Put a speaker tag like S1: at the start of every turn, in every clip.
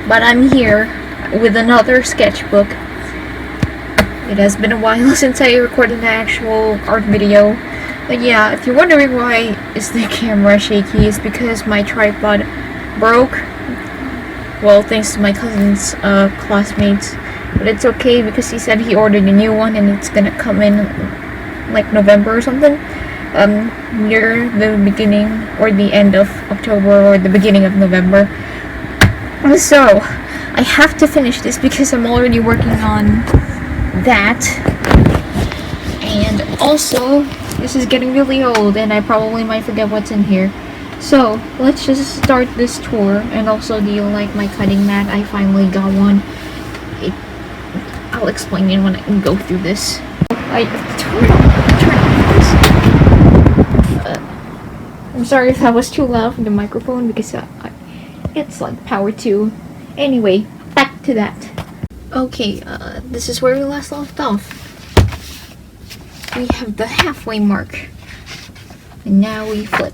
S1: but I'm here with another sketchbook. It has been a while since I recorded an actual art video. But yeah, if you're wondering why is the camera shaky, it's because my tripod broke. Well, thanks to my cousin's classmates. But it's okay because he said he ordered a new one and it's gonna come in like November or something. Near the beginning or the end of October or the beginning of November. So, I have to finish this because I'm already working on that. And also, this is getting really old and I probably might forget what's in here. So, let's just start this tour. And also, do you like my cutting mat? I finally got one. I'll explain it when I can go through this. Turn off this. I'm sorry if I was too loud from the microphone because it's like power 2. Anyway, back to that. Okay, this is where we last left off. We have the halfway mark. And now we flip.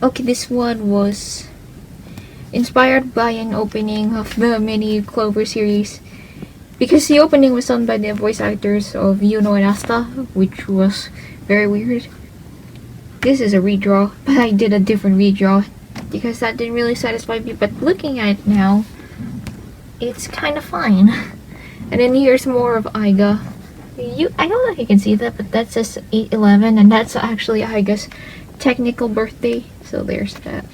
S1: Okay, this one was inspired by an opening of the mini Clover series. Because the opening was done by the voice actors of Yuno and Asta, which was very weird. This is a redraw, but I did a different redraw because that didn't really satisfy me. But looking at it now, it's kind of fine. And then here's more of Aiga. I don't know if you can see that, but that says 8/11, and that's actually Aiga's technical birthday. So there's that.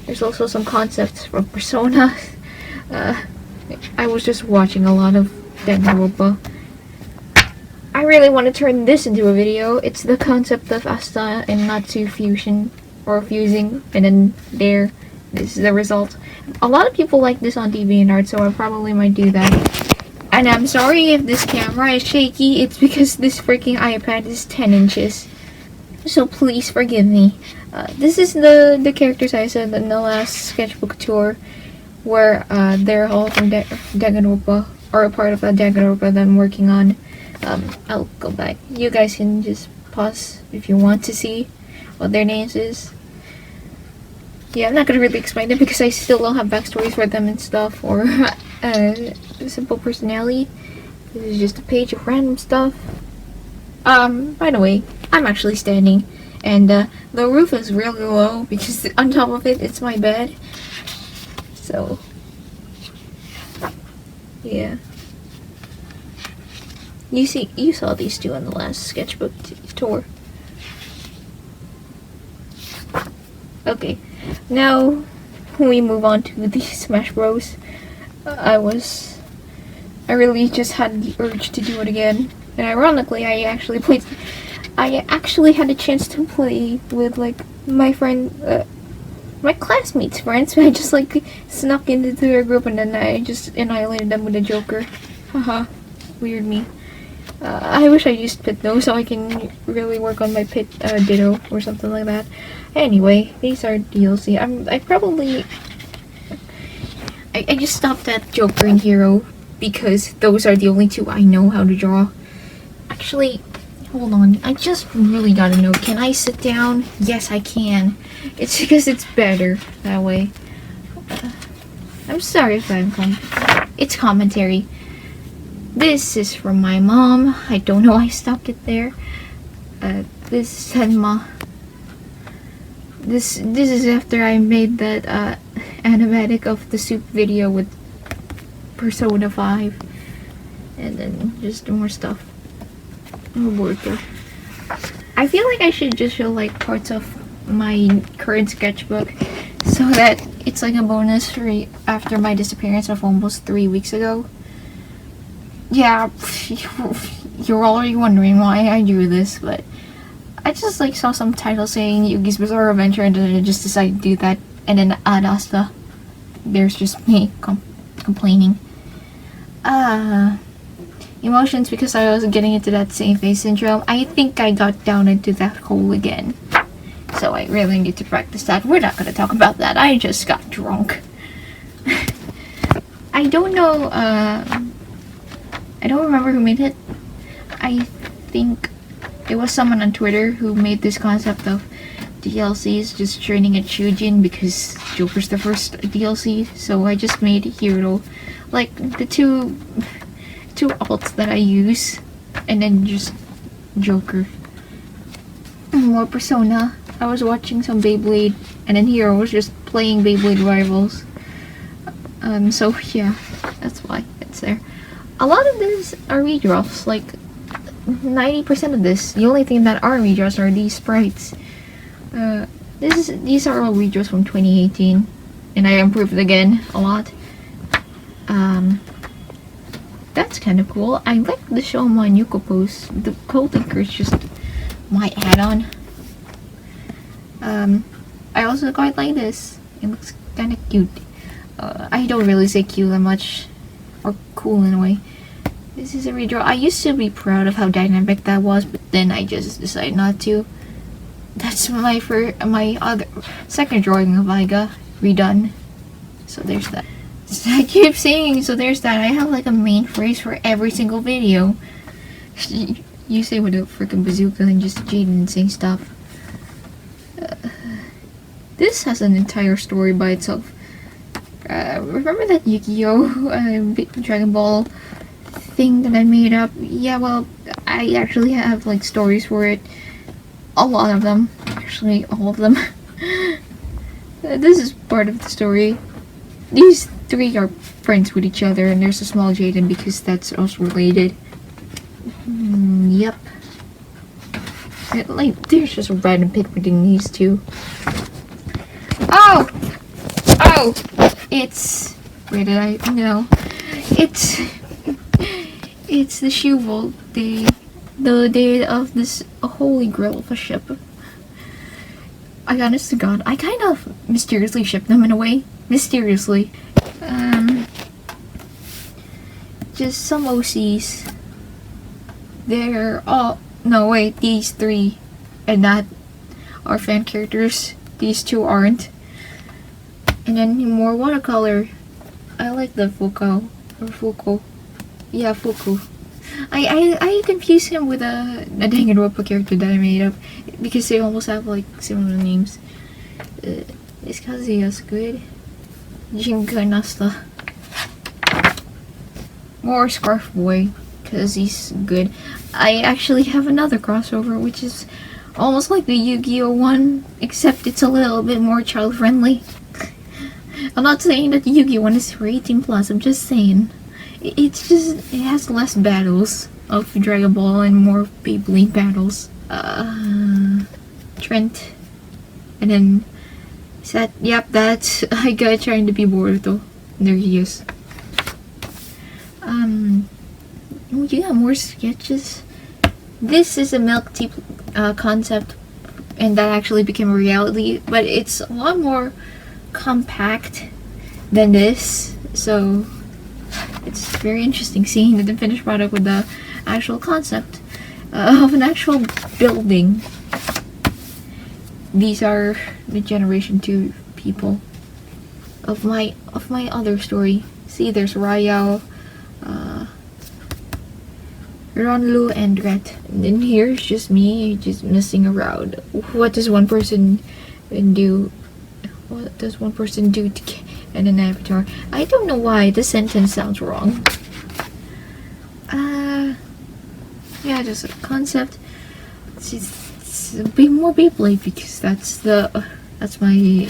S1: There's also some concepts from Persona. I was just watching a lot of Danganronpa. I really want to turn this into a video. It's the concept of Asta and Natsu fusion, or fusing, and then this is the result. A lot of people like this on DeviantArt, so I probably might do that. And I'm sorry if this camera is shaky, it's because this freaking iPad is 10 inches. So please forgive me. This is the characters I said in the last sketchbook tour, where they're all from Danganronpa, or a part of a Danganronpa that I'm working on. I'll go back. You guys can just pause if you want to see what their names is. Yeah, I'm not gonna really explain it because I still don't have backstories for them and stuff, or simple personality. This is just a page of random stuff. By the way, I'm actually standing, and the roof is really low because on top of it, it's my bed. So, yeah. You saw these two on the last sketchbook tour. Okay, now we move on to the Smash Bros. I really just had the urge to do it again, and ironically, I actually had a chance to play with like my friend, my classmates' friends. I just like snuck into their group and then I just annihilated them with a Joker. Haha, weird me. I wish I used Pit though, so I can really work on my Pit Ditto or something like that. Anyway, these are DLC. I just stopped at Joker and Hero because those are the only two I know how to draw. Actually, hold on. I just really gotta know. Can I sit down? Yes, I can. It's because it's better that way. I'm sorry if it's commentary. This is from my mom. I don't know why I stopped it there. This is Senma. This is after I made that animatic of the soup video with Persona 5. And then just more stuff. Oh, Boruto. I feel like I should just show like parts of my current sketchbook so that it's like a bonus for after my disappearance of almost 3 weeks ago. Yeah, you're already wondering why I drew this, but I just like saw some title saying Yugi's Bizarre Adventure and then I just decided to do that, and then add Asta. There's just me complaining. Emotions because I was getting into that same face syndrome. I think I got down into that hole again. So I really need to practice that. We're not gonna talk about that. I just got drunk. I don't know, I don't remember who made it. I think it was someone on Twitter who made this concept of DLCs, just training at Shujin because Joker's the first DLC, so I just made Hero. Like, the two alts that I use, and then just Joker. More Persona. I was watching some Beyblade, and then Hero was just playing Beyblade Rivals. So yeah, that's why it's there. A lot of these are redraws, like 90% of this. The only thing that are redraws are these sprites. These are all redraws from 2018, and I improved again a lot. That's kind of cool. I like the Shoma and Yuko pose. The Cold Anchor is just my add-on. I also quite like this. It looks kind of cute. I don't really say cute that much, or cool in a way. This is a redraw. I used to be proud of how dynamic that was, but then I just decided not to. That's my second drawing of Aiga redone. So there's that. I keep saying, so there's that. I have like a main phrase for every single video. You say with a freaking bazooka and just Jaden saying stuff. This has an entire story by itself. Remember that Yu-Gi-Oh! Dragon Ball thing that I made up? Yeah, well, I actually have like stories for it. A lot of them. Actually, all of them. This is part of the story. These three are friends with each other, and there's a small Jaden because that's also related. Yep. Like, there's just a random pic between these two. Oh! Oh! It's... Where did I... No. It's the Shoe Vault Day. The day of this holy grail of a ship. I honest to God, I kind of mysteriously ship them in a way. Mysteriously. Just some OCs. They're all... No, wait, these three and that are fan characters. These two aren't. And then more watercolor. I like the Fuko. Or Fuko. Yeah, Fuku. I confuse him with a Danganronpa character that I made up because they almost have like similar names. Is Kazuya's good? Jinka Nasta. More Scarf Boy, because he's good. I actually have another crossover, which is almost like the Yu-Gi-Oh! One, except it's a little bit more child-friendly. I'm not saying that the Yu-Gi-Oh! One is for 18 plus, I'm just saying. It's just, it has less battles of Dragon Ball and more Beyblade battles. Trent. And then, is that, yep, that's I got trying to be Boruto. There he is. Oh yeah, more sketches. This is a milk tea concept, and that actually became a reality, but it's a lot more compact than this, so it's very interesting seeing the finished product with the actual concept of an actual building. These are the Generation 2 people of my other story. See, there's Rayao, Ronlu, and Ret. And then here's just me, just messing around. What does one person do? What does one person do to get an avatar? I don't know why the sentence sounds wrong. Yeah, just a concept. It's a bit more Beyblade because that's my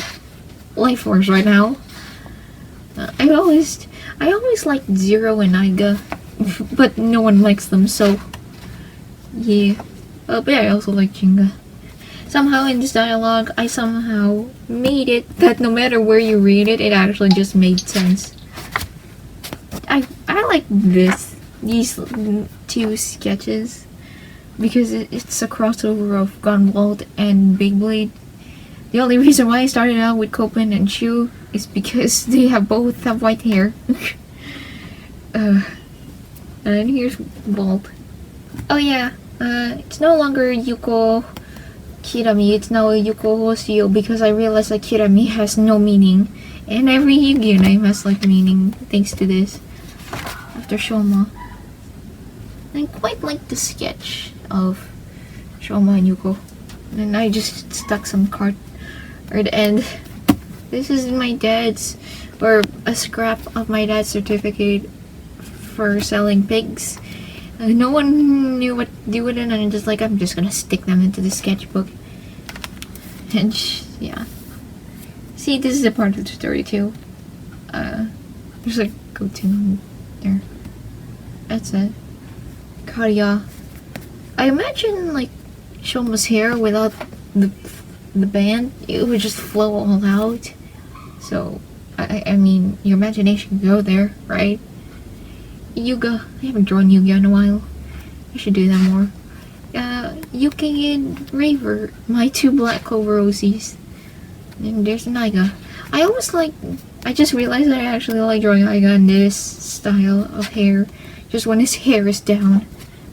S1: life force right now. I always liked Zero and Aiga, but no one likes them, so yeah. But I also like Jinga. Somehow in this dialogue, I somehow made it that no matter where you read it, it actually just made sense. I like these two sketches because it's a crossover of Gunvolt and Beyblade. The only reason why I started out with Copen and Shu is because they both have white hair. And here's Vault. Oh yeah, it's no longer Yuko Kirami, it's now Yuko Hosio because I realized that Kirami has no meaning. And every Yu-Gi-Oh! Name has like meaning thanks to this. After Shoma. I quite like the sketch of Shoma and Yuko. and I just stuck some card at the end. This is my dad's, or a scrap of my dad's certificate for selling pigs. No one knew what to do with it, and I'm just like, I'm just gonna stick them into the sketchbook. And yeah. See, this is a part of the story too. There's a cartoon there. That's it. Karya. I imagine like Shoma's hair without the band, it would just flow all out. So I mean, your imagination can go there, right? Yuga. I haven't drawn Yuga in a while. I should do that more. Yuki and Raver, my two black clover OCs. And there's Naiga. I just realized that I actually like drawing Naiga in this style of hair, just when his hair is down.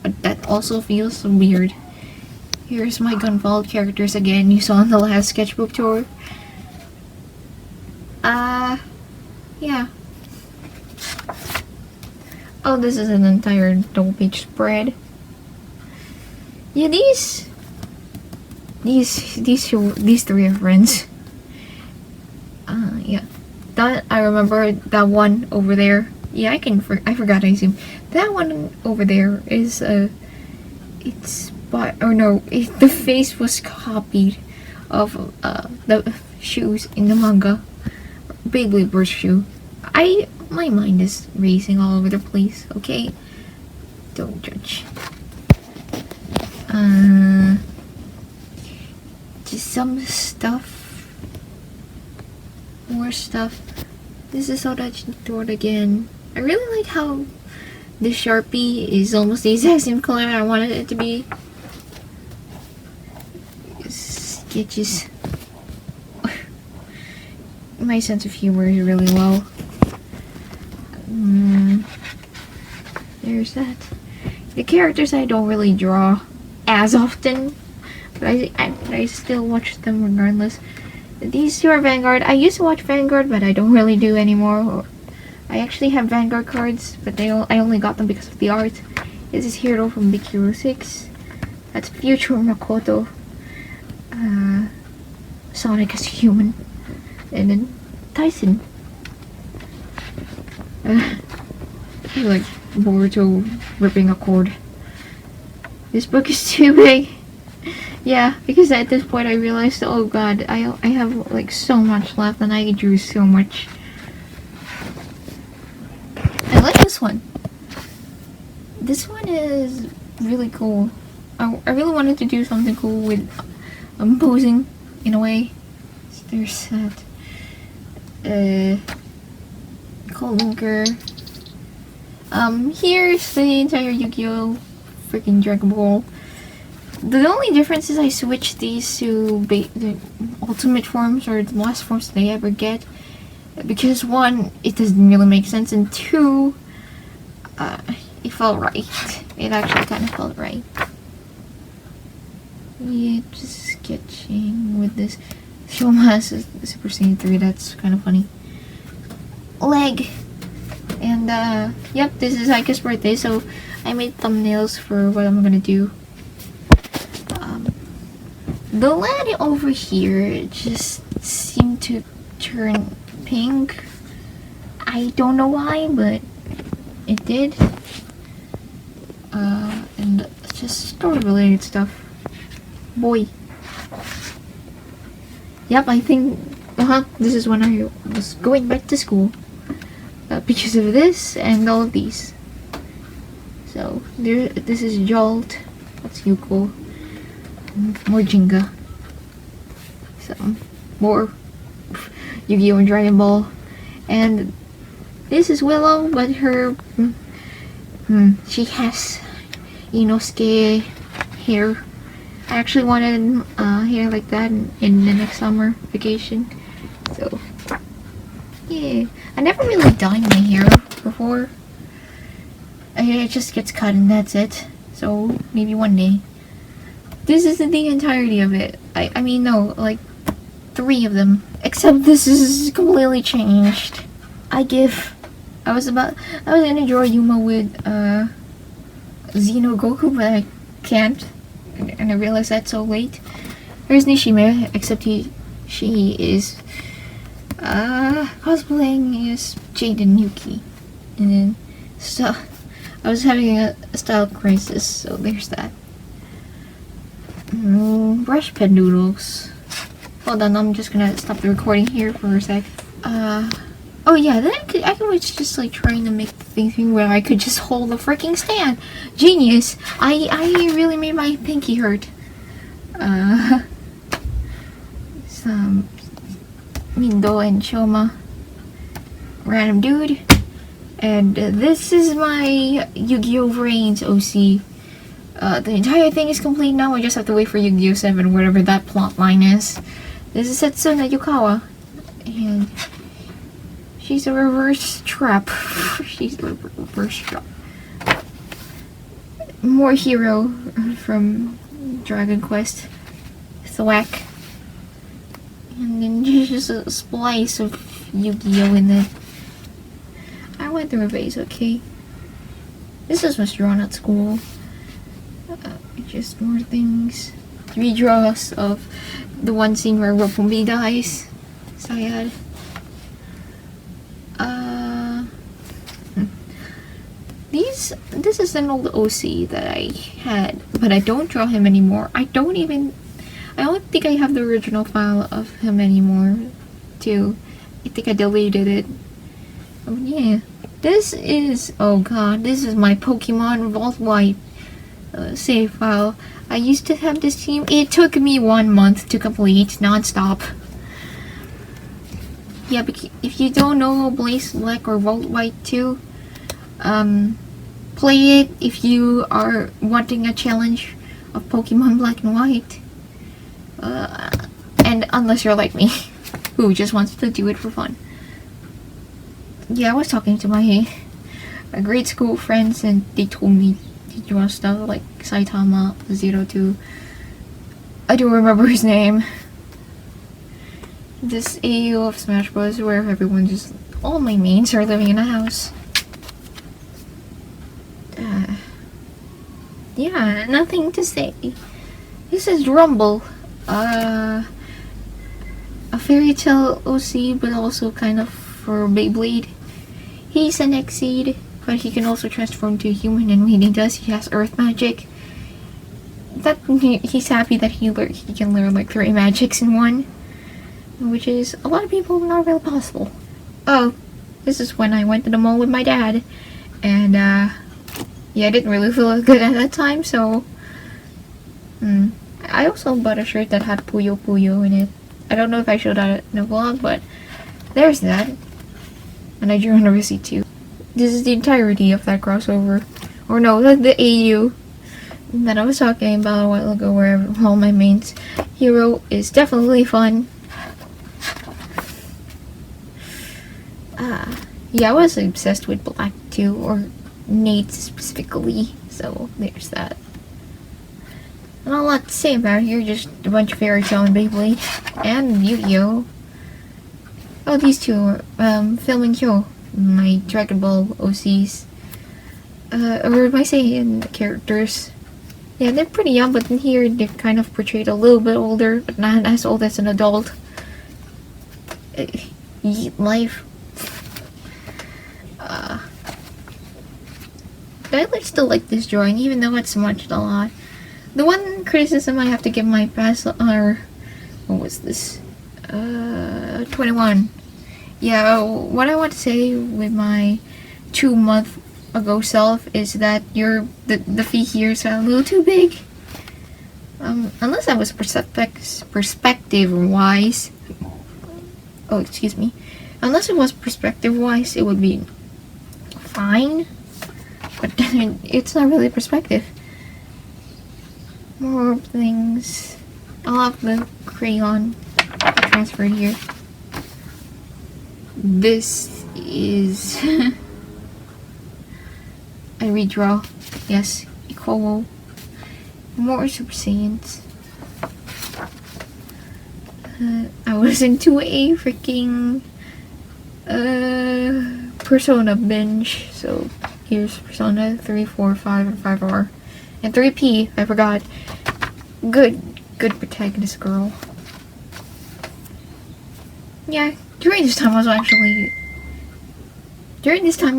S1: But that also feels weird. Here's my Gunvolt characters again, you saw in the last sketchbook tour. Yeah. Oh, this is an entire double page spread. Yeah, these three are friends. Yeah. That, I remember that one over there. Yeah, I forgot I assume. That one over there is, it's, or no, the face was copied of, the shoes in the manga. Beyblade Burst shoe. My mind is racing all over the place, okay? Don't judge. Just some stuff. More stuff. This is Sodachi Sword again. I really like how the Sharpie is almost the exact same color I wanted it to be. Sketches. My sense of humor is really low. There's that. The characters I don't really draw as often, but I still watch them regardless. These two are Vanguard. I used to watch Vanguard, but I don't really do anymore. I actually have Vanguard cards, but I only got them because of the art. This is Hero from Big Hero 6. That's Future Makoto. Sonic as a human. And then Tyson. Like Boruto ripping a cord. This book is too big. Yeah, because at this point I realized, oh god, I have like so much left and I drew so much. I like this one. This one is really cool. I really wanted to do something cool with posing in a way. So there's that. Cold Linker. Here's the entire Yu-Gi-Oh! Freaking Dragon Ball. The only difference is I switched these to the ultimate forms, or the last forms they ever get. Because one, it doesn't really make sense, and two, it felt right. It actually kind of felt right. Yeah, just sketching with this. Shoma has a Super Saiyan 3, that's kind of funny. Leg. And, yep, this is Aika's birthday, so I made thumbnails for what I'm gonna do. The lad over here just seemed to turn pink. I don't know why, but it did. And just story-related stuff. Boy. Yep, I think, this is when I was going back to school. Because of this and all of these. So, this is Jolt. That's Yuko. More Jenga. Some more Yu-Gi-Oh! And Dragon Ball. And this is Willow, but her, she has Inosuke hair. I actually wanted hair like that in the next summer vacation. So, yeah. I never really dyed my hair before. It just gets cut and that's it. So, maybe one day. This isn't the entirety of it. I mean, no, like 3 of them. Except this is completely changed. I was gonna draw Yuma with Xeno Goku, but I can't. And I realized that so late. There's Nishime, except she is cosplaying as Jade and Yuki. And then so I was having a style crisis, so there's that. Brush pen noodles. Hold on, I'm just gonna stop the recording here for a sec. Oh yeah, then I was just like trying to make the thing where I could just hold the freaking stand. Genius! I really made my pinky hurt. Some Mindo and Shoma. Random dude. And this is my Yu-Gi-Oh! Reigns OC. The entire thing is complete now. I just have to wait for Yu-Gi-Oh! 7, whatever that plot line is. This is Setsuna Yukawa. And she's a reverse trap. She's a reverse trap. More hero from Dragon Quest. Thwack. And then there's just a splice of Yu-Gi-Oh! In it. I went through a phase, okay? This is what's drawn at school. Just more things. Redraws of the one scene where Roppongi dies. Sad. This is an old OC that I had, but I don't draw him anymore. I don't think I have the original file of him anymore, too. I think I deleted it. Oh yeah. This is, oh god, this is my Pokemon Vault White save file. I used to have this team. It took me 1 month to complete, non-stop. Yeah, if you don't know Blaze Black or Vault White 2, play it if you are wanting a challenge of Pokemon Black and White. And unless you're like me, who just wants to do it for fun. Yeah, I was talking to my grade school friends and they told me to draw stuff like Saitama 02. I don't remember his name. This AU of Smash Bros. Where everyone just, all my mains are living in a house. Yeah, nothing to say. This is Rumble. A fairy tale OC, but also kind of for Beyblade. He's an Exceed, but he can also transform to a human, and when he does, he has Earth Magic. He's happy that he can learn like 3 magics in one, which is a lot of people not really possible. Oh, this is when I went to the mall with my dad, and yeah, I didn't really feel good at that time, so I also bought a shirt that had Puyo Puyo in it. I don't know if I showed that in the vlog, but there's that. And I drew on a receipt too. This is the entirety of that crossover. Or no, the AU that I was talking about a while ago, where all my mains. Hero is definitely fun. Yeah, I was obsessed with Black too, or Nate specifically, so there's that. Not a lot to say about here, just a bunch of fairy tale and Beyblade, and Yu-Gi-Oh! Oh, these two are filming Kyo, my Dragon Ball OCs. Or my Saiyan characters. Yeah, they're pretty young, but in here they're kind of portrayed a little bit older, but not as old as an adult. Life. But I still like this drawing, even though it's smudged a lot. The one criticism I have to give my past, or what was this? 21. Yeah, what I want to say with my 2-month ago self is that the feet here is a little too big. Unless I was perspective wise. Oh, excuse me. Unless it was perspective wise, it would be fine. But it's not really perspective. More things. I'll have the crayon transferred here. This is I redraw. Yes, Ikowo. More Super Saiyans. I was into a freaking Persona binge, so here's Persona 3, 4, 5, and 5R. And 3P, I forgot. Good. good protagonist girl. Yeah, during this time I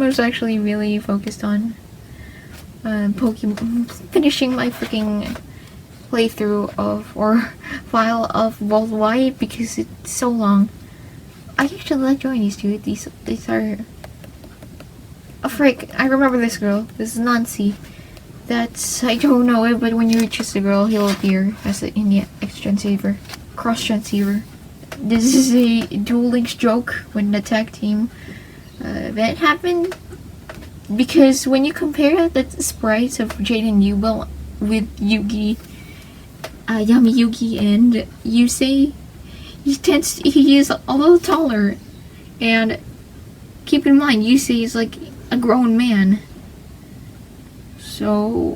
S1: was actually really focused on Pokemon, finishing my freaking playthrough of, or file of Worldwide, because it's so long. I actually like joining these two. These are... Oh frick, I remember this girl. This is Nancy. That's... I don't know it, but when you choose the girl, he'll appear as an Indian X-Transceiver. Cross-Transceiver. This is a Duel Links joke when the tag team event happened. Because when you compare the sprites of Jade and Yubel with Yugi, Yami Yugi and Yusei, he is a little taller. And keep in mind, Yusei is like a grown man. So,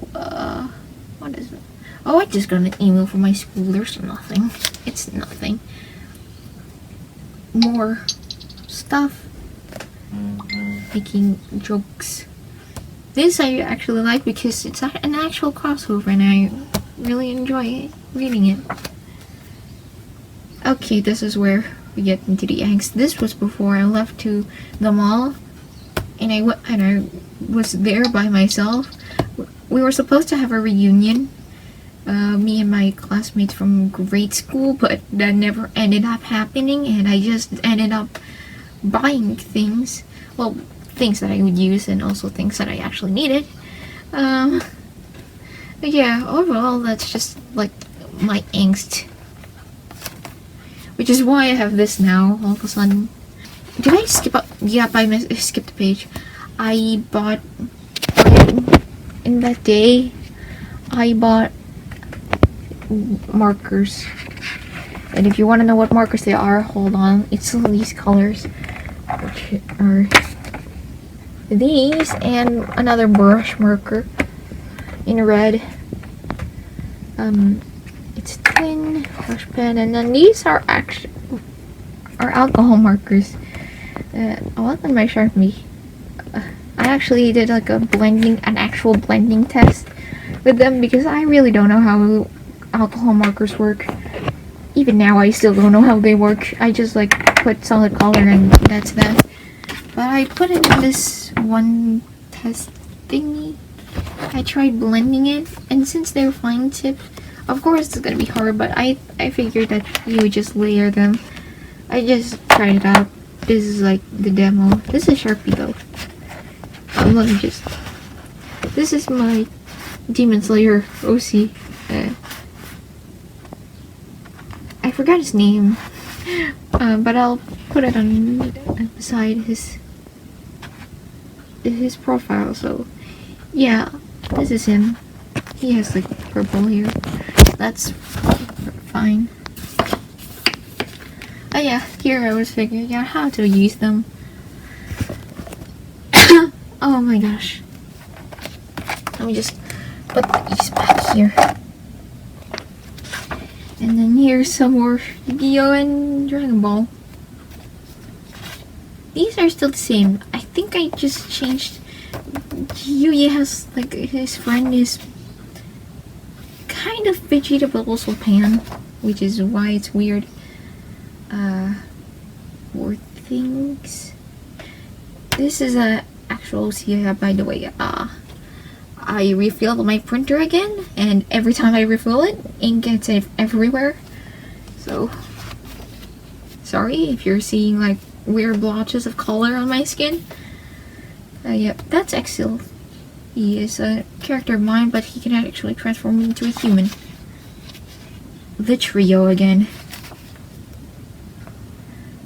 S1: what is it? Oh, I just got an email from my school. There's nothing. It's nothing. More stuff. Making jokes. This I actually like because it's an actual crossover and I really enjoy reading it. Okay, this is where we get into the angst. This was before I left to the mall, and I was there by myself. We were supposed to have a reunion, me and my classmates from grade school, but that never ended up happening, and I just ended up buying things. Well, things that I would use and also things that I actually needed. But yeah, overall that's just like my angst. Which is why I have this now, all of a sudden. Did I skip up? Yep, I skipped the page. I bought... In that day, I bought markers. And if you want to know what markers they are, hold on. It's these colors. Which are these and another brush marker in red. It's twin brush pen, and then these are alcohol markers. I want my Sharpie. I actually did like an actual blending test with them because I really don't know how alcohol markers work. Even now, I still don't know how they work. I just like put solid color and that's that. But I put it in this one test thingy. I tried blending it, and since they're fine tip, of course it's gonna be hard, but I figured that you would just layer them. I just tried it out. This is like the demo. This is Sharpie though. Let me just... This is my Demon Slayer OC. I forgot his name. But I'll put it on beside his profile, so yeah, this is him. He has like purple here. That's fine. Oh yeah, here I was figuring out how to use them. Oh my gosh. Let me just put these back here. And then here's some more Yu-Gi-Oh! And Dragon Ball. These are still the same. I think I just changed. Yuya has, like, his friend is kind of Vegeta but also Pan, which is why it's weird. More things. This is a actual OC, by the way. I refilled my printer again, and every time I refill it, ink gets everywhere. So, sorry if you're seeing like weird blotches of color on my skin. Yep, that's Exil. He is a character of mine, but he can actually transform into a human. The trio again.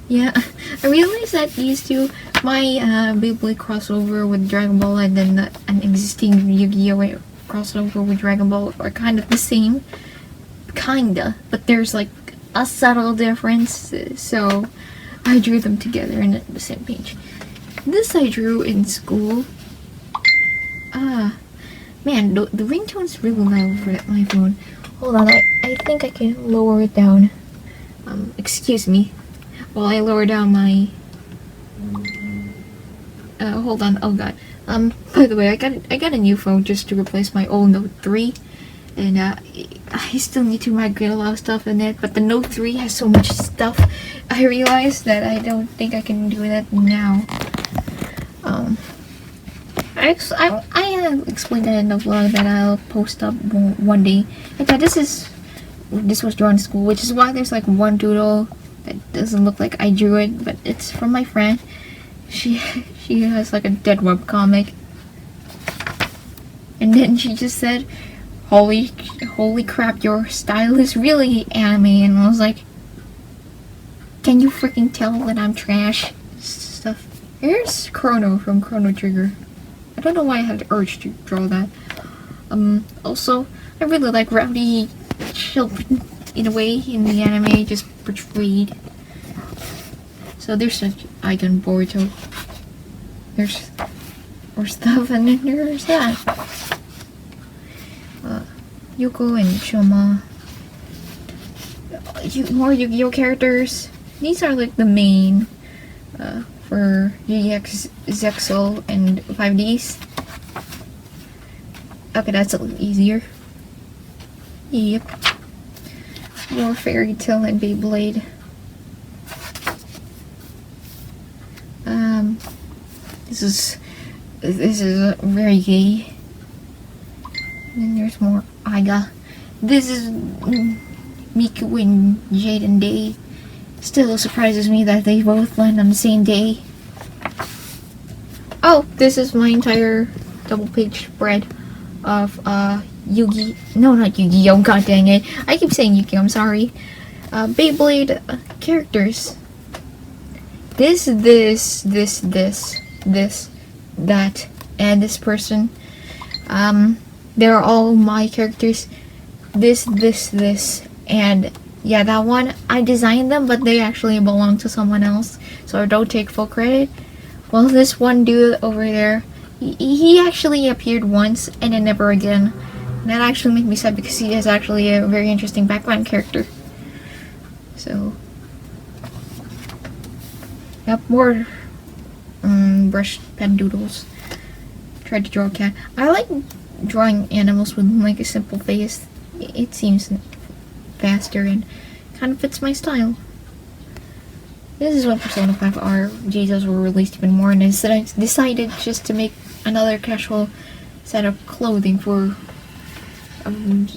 S1: Yeah, I realized that these two, my Beyblade crossover with Dragon Ball and then an existing Yu-Gi-Oh! Crossover with Dragon Ball are kind of the same. Kinda, but there's like a subtle difference, so I drew them together in the same page. This I drew in school. Man, the ringtone's really loud for my phone. Hold on, I think I can lower it down. Excuse me. While I lower down my... hold on, oh god. By the way, I got a new phone just to replace my old Note 3. And, I still need to migrate a lot of stuff in it, but the Note 3 has so much stuff. I realized that I don't think I can do that now. I explained that in the vlog that I'll post up one day. And yeah, this was drawn in school, which is why there's like one doodle that doesn't look like I drew it, but it's from my friend. She has like a dead web comic, and then she just said, holy crap, your style is really anime. And I was like, can you freaking tell that I'm trash? Stuff. Here's Chrono from Chrono Trigger. I don't know why I had the urge to draw that. Also, I really like rowdy children in a way in the anime, just portrayed. So there's an icon Boruto. There's more stuff, and then there's that. Yuko and Shoma. More Yu-Gi-Oh characters. These are like the main for GX, Zexal, and 5Ds. Okay, that's a little easier. Yep. More Fairy Tail and Beyblade. This is very gay. And then there's more Aiga. This is Miku and Jade and Day. Still surprises me that they both land on the same day. Oh, this is my entire double page spread of Yu-Gi. No, not Yu-Gi-Oh! God dang it. I keep saying Yu-Gi-Oh! I'm sorry. Beyblade characters. This, that, and this person. They're all my characters. This, and yeah, that one, I designed them, but they actually belong to someone else, so I don't take full credit. Well, this one dude over there, he actually appeared once, and then never again. That actually made me sad, because he is actually a very interesting background character. So, yep, more brush pen doodles. Tried to draw a cat. I like drawing animals with like a simple face. It seems faster and kind of fits my style. This is when Persona 5 RGs were released even more, and I decided just to make another casual set of clothing for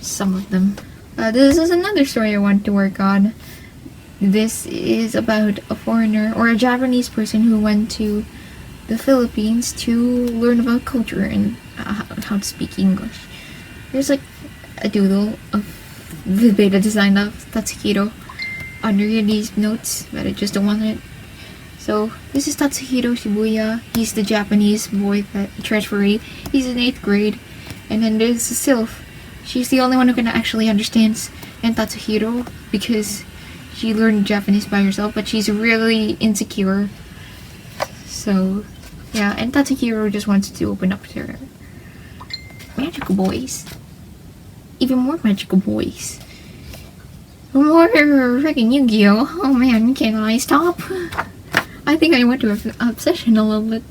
S1: some of them. This is another story I want to work on. This is about a foreigner or a Japanese person who went to the Philippines to learn about culture and how to speak English. There's like a doodle of the beta design of Tatsuhiro under these notes, but I just don't want it. So this is Tatsuhiro Shibuya. He's the Japanese boy that transferee. He's in 8th grade. And then there's Sylph. She's the only one who can actually understand Tatsuhiro because she learned Japanese by herself, but she's really insecure. So yeah, and Tatsuhiro just wants to open up to her. Magical boys. Even more magical boys. More freaking Yu-Gi-Oh! Oh man, can I stop? I think I went to an obsession a little bit.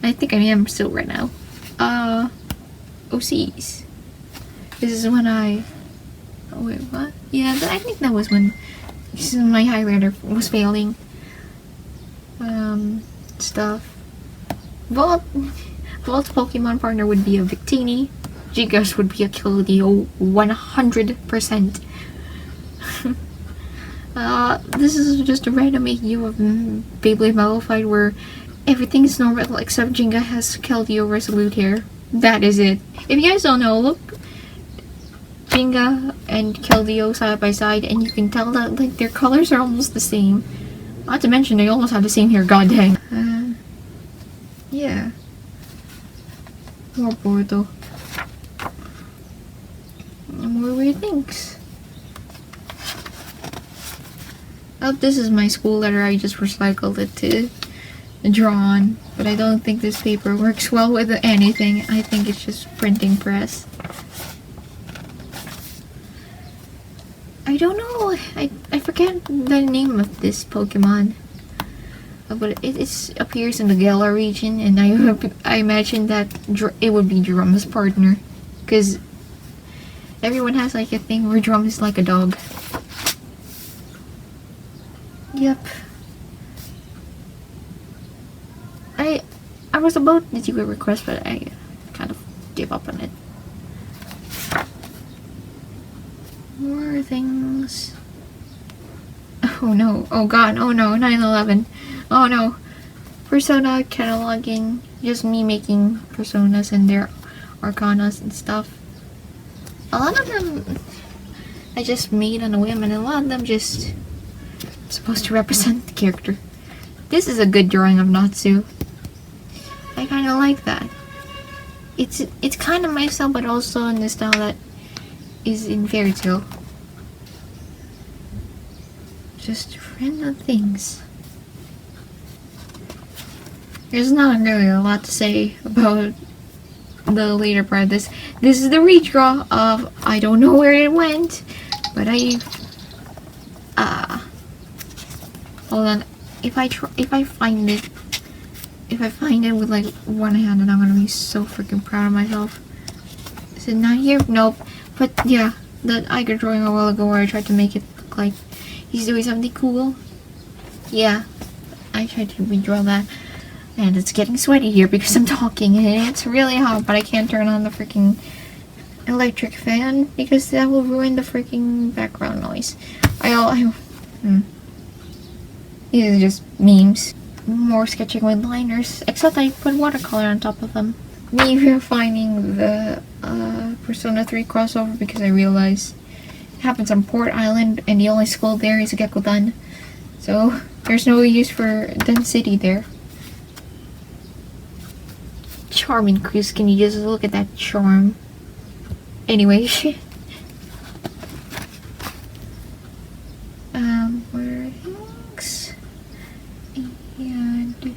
S1: I think I am still right now. OCs. This is when I... Oh wait, what? Yeah, I think that was when my highlighter was failing. Stuff. Vault Pokemon partner would be a Victini. Gigas would be a Keldeo 100%. This is just a random AU of Beyblade Battle Fight where everything is normal except Jinga has Keldeo Resolute here. That is it. If you guys don't know, look Jinga and Keldeo side by side, and you can tell that like their colors are almost the same. Not to mention they almost have the same hair. God dang. Yeah. More Boruto. More weird things. Oh, this is my school letter. I just recycled it to draw on, but I don't think this paper works well with anything. I think it's just printing press. I don't know. I forget the name of this Pokemon, but it appears in the Galar region, and I imagine that it would be Drum's partner, because Everyone has like a thing where drum is like a dog. Yep. I was about to do a request, but I kind of gave up on it. More things. Oh no. Oh god. Oh no. 9/11. Oh no. Persona cataloging. Just me making personas and their arcanas and stuff. A lot of them I just made on a whim, and a lot of them just supposed to represent the character. This is a good drawing of Natsu. I kind of like that. It's kind of my style, but also in the style that is in Fairy Tail. Just random things. There's not really a lot to say about the later part of this. This is the redraw of I don't know where it went, but hold on. If I find it with like one hand, then I'm gonna be so freaking proud of myself. Is it not here? Nope. But yeah, that Iger drawing a while ago where I tried to make it look like he's doing something cool. Yeah, I tried to redraw that. And it's getting sweaty here because I'm talking and it's really hot, but I can't turn on the freaking electric fan because that will ruin the freaking background noise. These are just memes. More sketching with liners, except I put watercolor on top of them. Me refining the Persona 3 crossover because I realized it happens on Port Island and the only school there is Gekudan. So there's no use for density there. Charming Chris, can you just look at that charm? Anyway. Where are things? And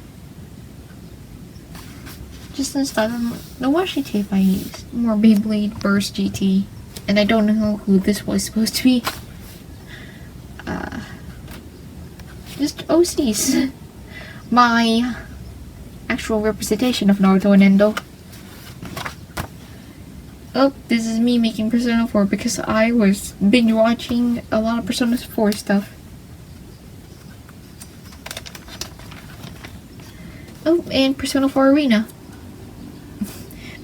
S1: just install the washi tape I used. More Beyblade Burst GT. And I don't know who this was supposed to be. Just OCs. My actual representation of Naruto and Endo. Oh, this is me making Persona 4 because I was binge watching a lot of Persona 4 stuff. Oh, and Persona 4 Arena.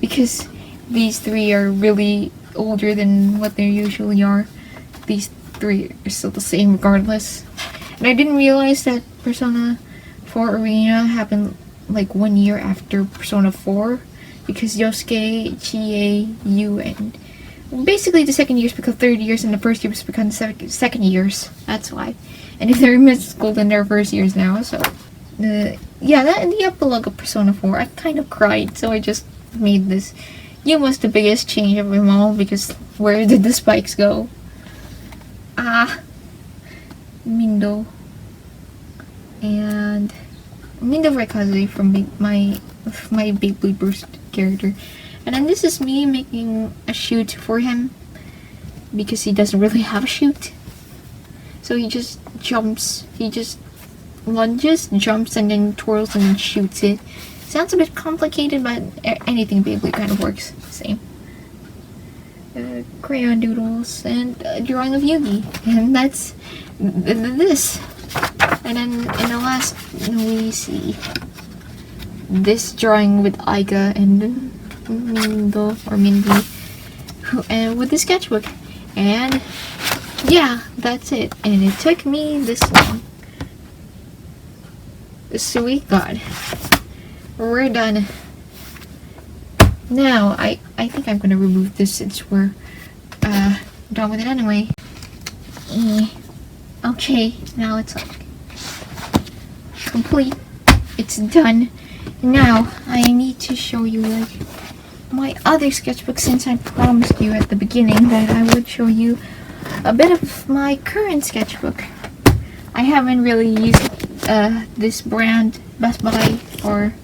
S1: Because these three are really older than what they usually are. These three are still the same regardless. And I didn't realize that Persona 4 Arena happened like 1 year after Persona 4. Because Yosuke, Chie, Yu, and basically the second years become third years and the first years become second years. That's why. And if they're in middle school, then they're first years now. So, yeah, that in the epilogue of Persona 4, I kind of cried. So I just made this. Yu was the biggest change of them all because where did the spikes go? Mindo. And Mindo Raikaze from my Beyblade Burst character. And then this is me making a chute for him because he doesn't really have a chute. So he just jumps, he just lunges, jumps, and then twirls and then shoots it. Sounds a bit complicated, but anything Beyblade kind of works the same. Crayon doodles and a drawing of Yugi, and that's this. And then in the last, we see this drawing with Aiga and Mindo or Mindy, and with the sketchbook. And yeah, that's it. And it took me this long. Sweet God. We're done. Now, I think I'm gonna remove this since we're done with it anyway. Okay, now it's like complete. It's done. Now, I need to show you like my other sketchbook since I promised you at the beginning that I would show you a bit of my current sketchbook. I haven't really used this brand, Best Buy, or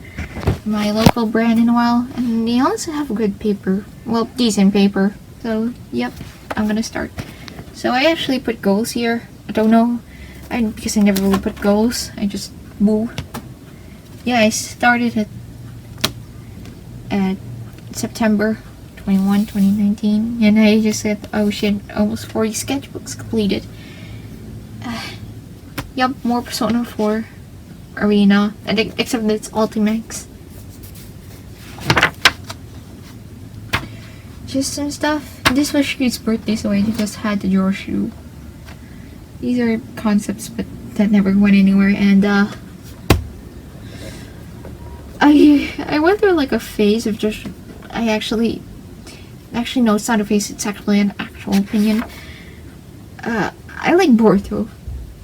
S1: my local brand in a while, and they also have good paper, well, decent paper. So, yep, I'm gonna start. So I actually put goals here. I don't know, because I never really put goals. I just move. Yeah, I started at September 2021, 2019, and I just said, oh shit, almost 40 sketchbooks completed. Yup, more Persona 4 Arena, and except that it's Ultimax. Just some stuff. This was Shu's birthday, so I just had to draw Shu. These are concepts, but that never went anywhere, and I went through like a phase of just, actually no, it's not a phase, it's actually an actual opinion. I like Boruto.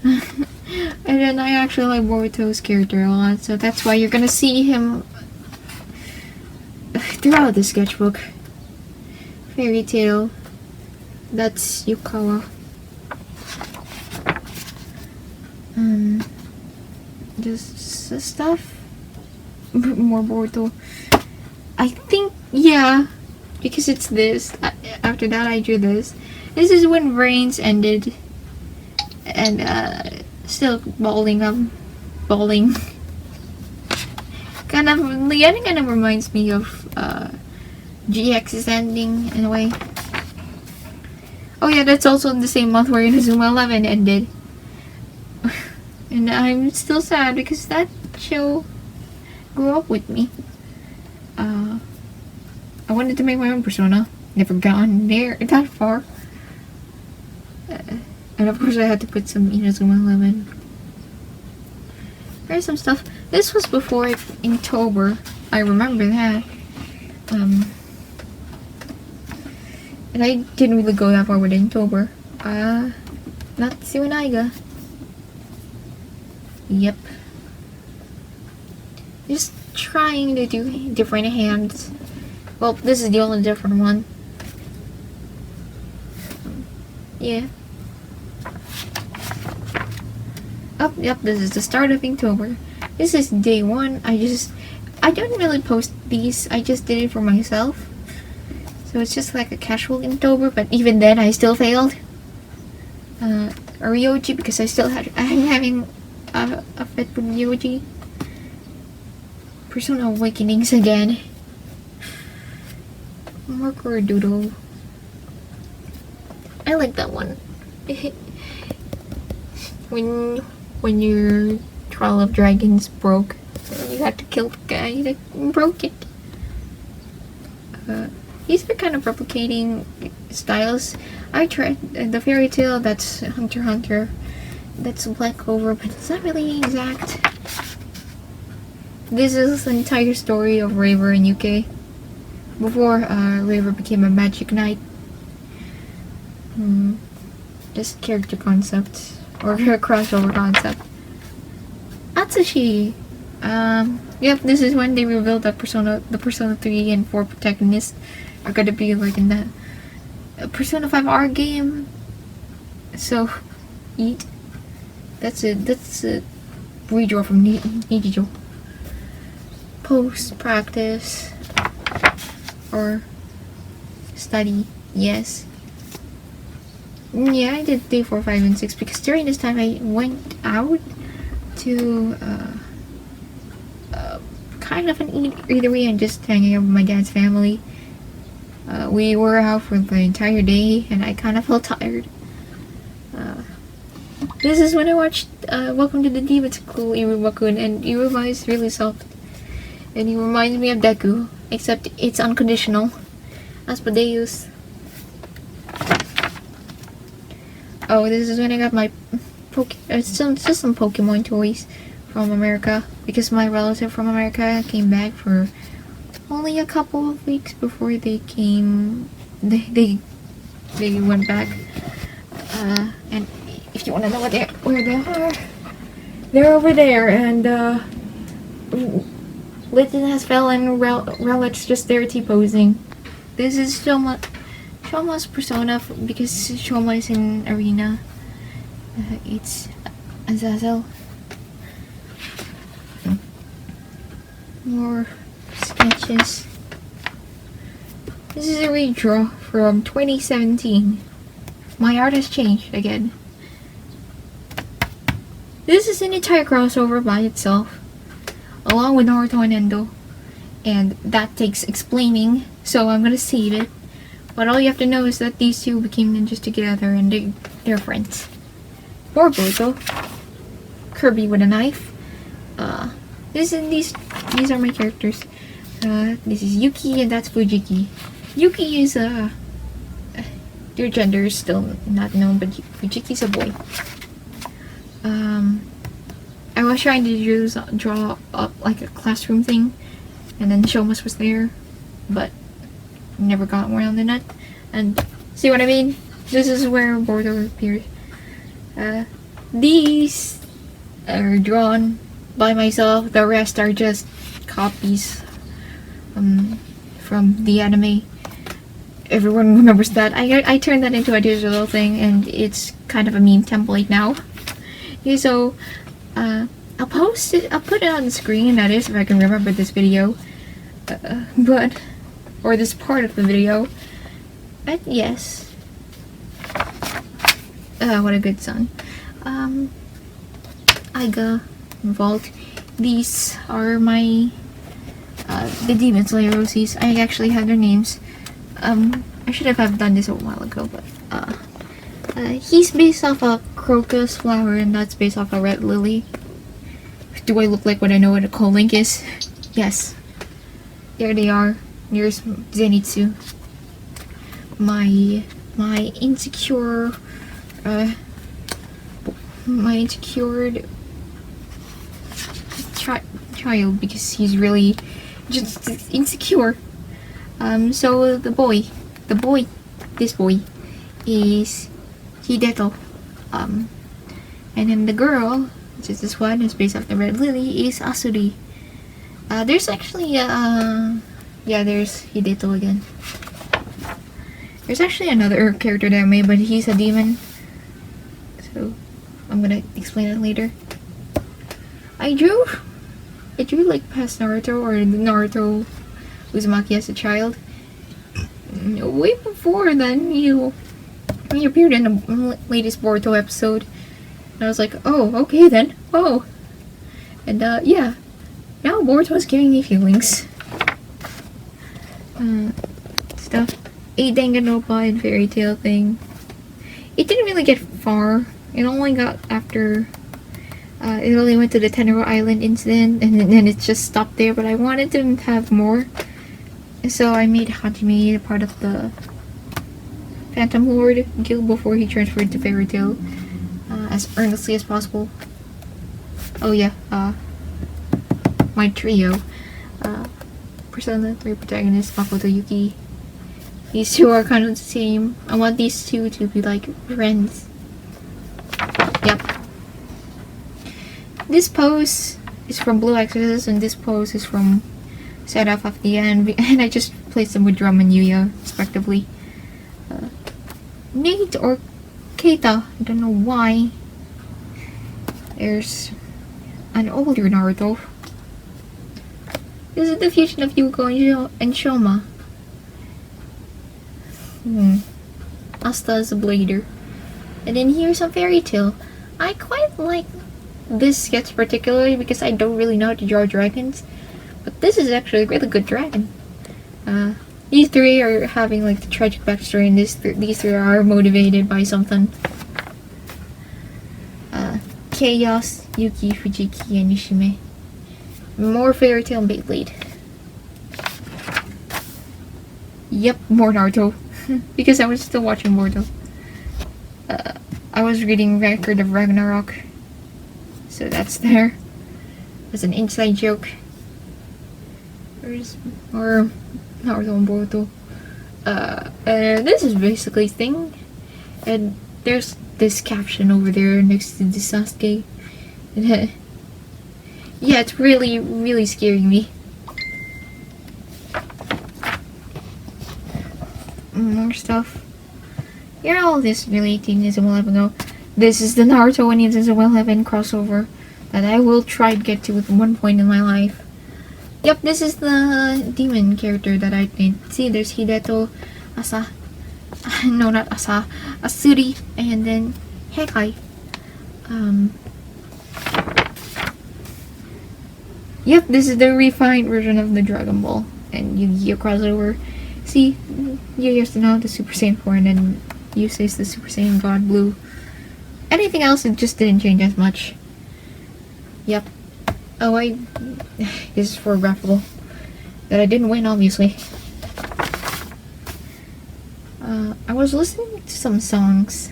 S1: And then I actually like Boruto's character a lot, so that's why you're gonna see him throughout the sketchbook. Fairy Tail, that's Yukawa. Just stuff. More Boruto. I think, yeah, because it's this. After that, I drew this. This is when Brains ended, and still bawling. Kind of, the ending kind of reminds me of GX's ending in a way. Oh yeah, that's also the same month where Inazuma 11 ended. And I'm still sad because that show grew up with me. I wanted to make my own Persona. Never gone there that far. And of course I had to put some Inazuma 11. There's some stuff. This was before Inktober. I remember that. And I didn't really go that far with Inktober. Natsuinaiga. Yep. Just trying to do different hands. Well, this is the only different one. Yeah. Oh, yep, this is the start of Inktober. This is day 1. I don't really post these, I just did it for myself. So it's just like a casual Inktober, but even then I still failed. Ryoji, because I'm having a fit with Ryoji. Persona Awakenings again. Marker Doodle. I like that one. when your Trial of Dragons broke, you had to kill the guy that broke it. These are kind of replicating styles. I tried the Fairy Tail, that's Hunter x Hunter. That's Black Clover, but it's not really exact. This is the entire story of Raver and UK. Before Raver became a magic knight. Just character concept. Or a crossover concept. Atsushi! Yep, this is when they revealed that the Persona 3 and 4 protagonists are gonna be like in the Persona 5R game. So, eat. That's a redraw from Nijijo. Post practice or study, yes. Yeah, I did day 4, 5, and 6 because during this time I went out to kind of an eatery and just hanging out with my dad's family. We were out for the entire day and I kind of felt tired. This is when I watched Welcome to the Demon School Iruma-kun, and Iruma is really soft. And he reminds me of Deku, except it's unconditional. Asmodeus. Oh, this is when I got my just some Pokemon toys from America, because my relative from America came back for only a couple of weeks before they came. They went back. And if you want to know where they are, they're over there. And Litten has fell and Relic's just there T-posing. This is Shoma's Persona because Shoma is in Arena. It's Azazel. More sketches. This is a redraw from 2017. My art has changed again. This is an entire crossover by itself, along with Naruto and Endo, and that takes explaining. so I'm gonna save it. But all you have to know is that these two became ninjas together and they're friends. More Boruto. Kirby with a knife. These are my characters. This is Yuki and that's Fujiki. Yuki is their gender is still not known, but Fujiki's a boy. I was trying to draw up like a classroom thing, and then Shomas was there, but never got around in it. And see what I mean? This is where Boruto appears. These are drawn by myself. The rest are just copies from the anime. Everyone remembers that. I turned that into a digital thing, and it's kind of a meme template now. Okay, so I'll post it. I'll put it on the screen. That is, if I can remember this video, or this part of the video. But yes, what a good son. Aiga, Vault. These are my the Demon Slayer OCs. I actually have their names. I should have done this a while ago, but he's based off a crocus flower, and that's based off a red lily. Do I look like what I know what a co-link is? Yes. There they are. Here's Zenitsu. My insecure child, because he's really just insecure. So this boy is Hideto. And then the girl, which is this one, is based off the red lily, is Asuri. There's actually there's Hideto again. There's actually another character that I made, but he's a demon. So I'm gonna explain it later. I drew like past Naruto, or Naruto Uzumaki as a child. Way before then, he appeared in the latest Boruto episode. And I was like, oh, okay then. Oh. And yeah. Now Boruto's giving me feelings. Stuff. A Danganronpa and Fairy Tail thing. It didn't really get far. It only got after it only went to the Tenero Island incident, and then it just stopped there, but I wanted to have more. So I made Hajime a part of the Phantom Lord guild before he transferred to Fairy Tail, as earnestly as possible. Oh yeah, my trio. Persona 3 protagonist, Makoto Yuki. These two are kind of the same. I want these two to be like friends. Yep. This pose is from Blue Exorcist, and this pose is from Set Off of the End, and I just placed them with Drum and Yuya, respectively. Nate or Keita, I don't know why. There's an older Naruto. This is the fusion of Yuko and Shoma. Asta is a blader. And then here's a Fairy Tail. I quite like this sketch particularly because I don't really know how to draw dragons. But this is actually a really good dragon. These three are having like the tragic backstory, and these three are motivated by something. Chaos, Yuki, Fujiki, and Nishime. More Fairy Tail and Beyblade. Yep, more Naruto. Because I was still watching Boruto. I was reading Record of Ragnarok. So that's there. It's an inside joke. There's more Naruto and Boruto. This is basically thing. And there's this caption over there next to the Sasuke. Yeah, it's really, really scaring me. More stuff. Yeah, all this really 18 years will ago. This is the Naruto and Ninjas Will Heaven crossover that I will try to get to at one point in my life. Yep, this is the demon character that I made. See, there's Hideto, Asa. No, not Asa. Asuri, and then Hekai. Yep, this is the refined version of the Dragon Ball and Yu-Gi-Oh crossover. See, you used to know the Super Saiyan 4, and then you says the Super Saiyan God Blue. Anything else, it just didn't change as much. Yep. Oh, this is for raffle. That I didn't win, obviously. I was listening to some songs.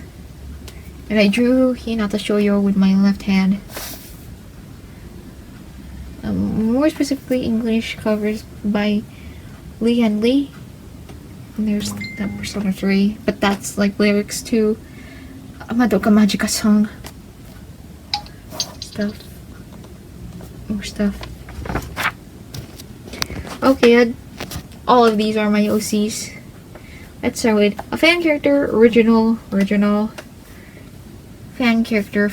S1: And I drew Hinata Shoyo with my left hand. More specifically, English covers by Lee and Lee. And there's that Persona 3. But that's like lyrics to Madoka Magica song. Stuff. More stuff. Okay, all of these are my OCs. Let's start with a fan character, original, fan character,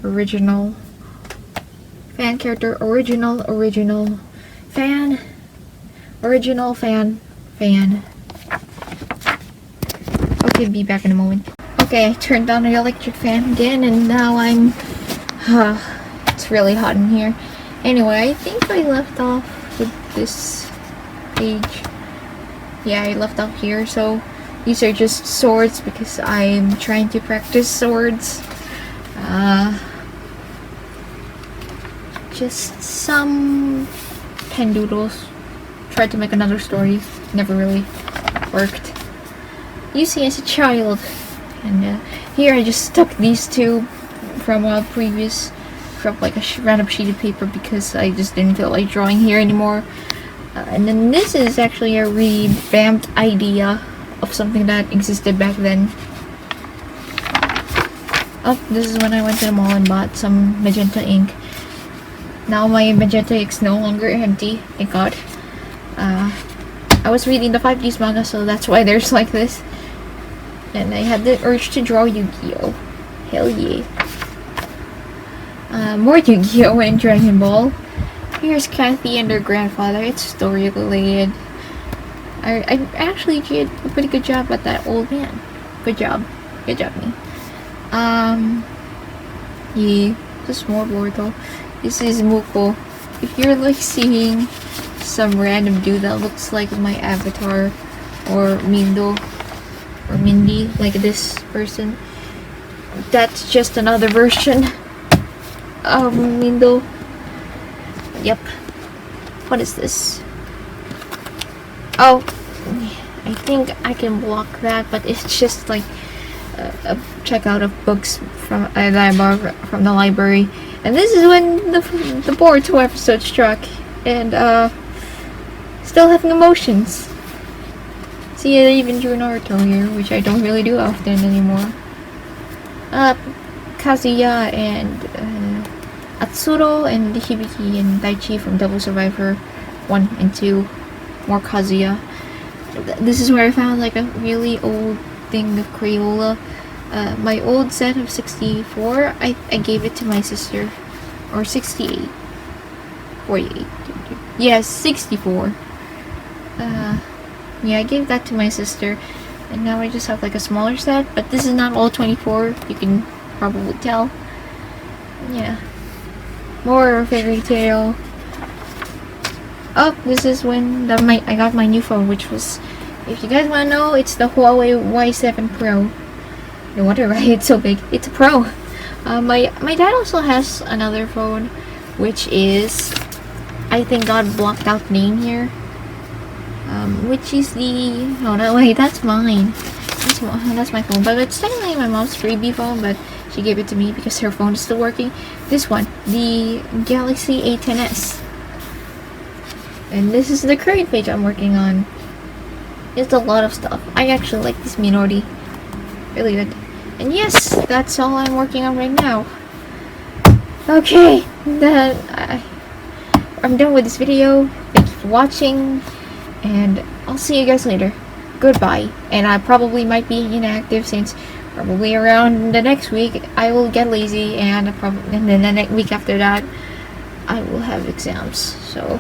S1: original, fan character, original, fan, original, fan. Okay, be back in a moment. Okay, I turned down the electric fan again, and now I'm, it's really hot in here. Anyway, I think I left off with this page. Yeah, I left off here, so these are just swords because I'm trying to practice swords. Just some pen doodles. Tried to make another story, never really worked. You see, as a child, and here I just stuck these two from a previous, from like a random sheet of paper because I just didn't feel like drawing here anymore. And then this is actually a revamped idea of something that existed back then. Oh, this is when I went to the mall and bought some magenta ink. Now my magenta ink is no longer empty, thank God. I was reading the 5Ds manga, so that's why there's like this. And I had the urge to draw Yu-Gi-Oh! Hell yeah. More Yu-Gi-Oh! And Dragon Ball. Here's Kathy and her grandfather. It's story related. I actually did a pretty good job at that old man. Good job. Good job, me. Yeah. Just more Boruto. This is Muko. If you're like seeing some random dude that looks like my avatar, or Mindo, or Mindy, like this person, that's just another version of Mindo. Yep. What is this? Oh, I think I can block that, but it's just like a checkout of books from from the library. And this is when the Boruto episode struck, and still having emotions. See, I even drew Naruto here, which I don't really do often anymore. Kazuya and Atsuro and Hibiki and Daichi from Devil Survivor 1 and 2. More Kazuya. This is where I found like a really old thing of Crayola. My old set of 64, I gave it to my sister. Or 68. 48. Yes, 64. Yeah, I gave that to my sister. And now I just have like a smaller set. But this is not all 24, you can probably tell. Yeah. More Fairy Tail. Oh, this is when I got my new phone, which was, if you guys want to know, it's the Huawei Y7 Pro. No wonder, right? It's so big. It's a Pro. My dad also has another phone, which is, I think God blocked out name here. Which is the, oh no, wait, that's mine. That's my phone, but it's technically my mom's freebie phone, but she gave it to me because her phone is still working. This one, the Galaxy A10s. And this is the current page I'm working on. It's a lot of stuff. I actually like this Minori. Really good. And yes, that's all I'm working on right now. Okay, I'm done with this video. Thank you for watching, and I'll see you guys later. Goodbye. And I probably might be inactive since probably around the next week I will get lazy, and then the next week after that I will have exams. So